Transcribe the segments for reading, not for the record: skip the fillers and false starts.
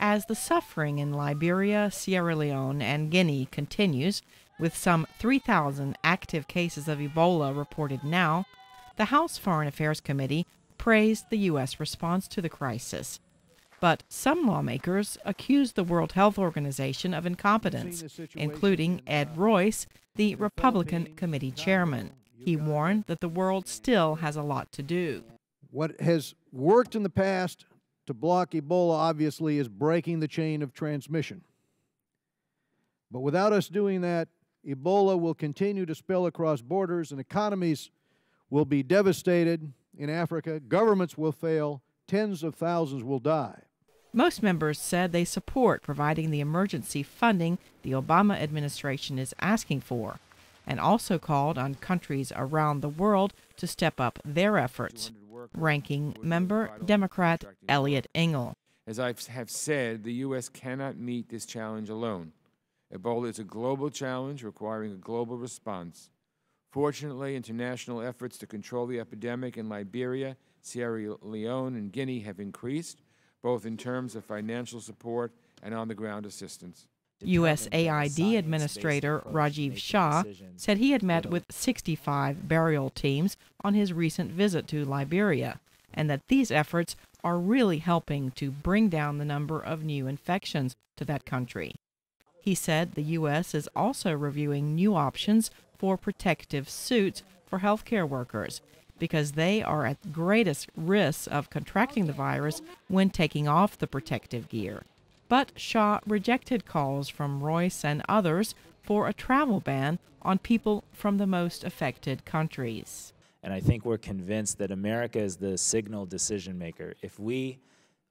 As the suffering in Liberia, Sierra Leone, and Guinea continues, with some 3,000 active cases of Ebola reported now, the House Foreign Affairs Committee praised the U.S. response to the crisis. But some lawmakers accused the World Health Organization of incompetence, including Ed Royce, the Republican committee chairman. He warned that the world still has a lot to do. What has worked in the past to block Ebola, obviously, is breaking the chain of transmission. But without us doing that, Ebola will continue to spill across borders and economies will be devastated in Africa. Governments will fail. Tens of thousands will die. Most members said they support providing the emergency funding the Obama administration is asking for, and also called on countries around the world to step up their efforts. Ranking member Democrat Eliot Engel. As I have said, the U.S. cannot meet this challenge alone. Ebola is a global challenge requiring a global response. Fortunately, international efforts to control the epidemic in Liberia, Sierra Leone, and Guinea have increased, both in terms of financial support and on-the-ground assistance. USAID Administrator Rajiv Shah said he had met with 65 burial teams on his recent visit to Liberia, and that these efforts are really helping to bring down the number of new infections to that country. He said the U.S. is also reviewing new options for protective suits for healthcare workers, because they are at greatest risk of contracting the virus when taking off the protective gear. But Shah rejected calls from Royce and others for a travel ban on people from the most affected countries. And I think we're convinced that America is the signal decision maker. If we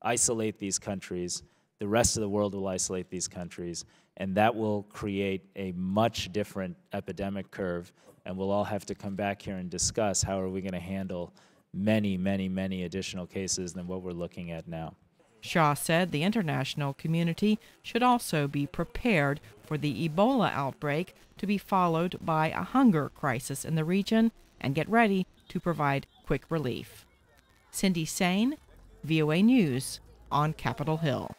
isolate these countries, the rest of the world will isolate these countries, and that will create a much different epidemic curve, and we'll all have to come back here and discuss how are we going to handle many, many, many additional cases than what we're looking at now. Shah said the international community should also be prepared for the Ebola outbreak to be followed by a hunger crisis in the region and get ready to provide quick relief. Cindy Saine, VOA News on Capitol Hill.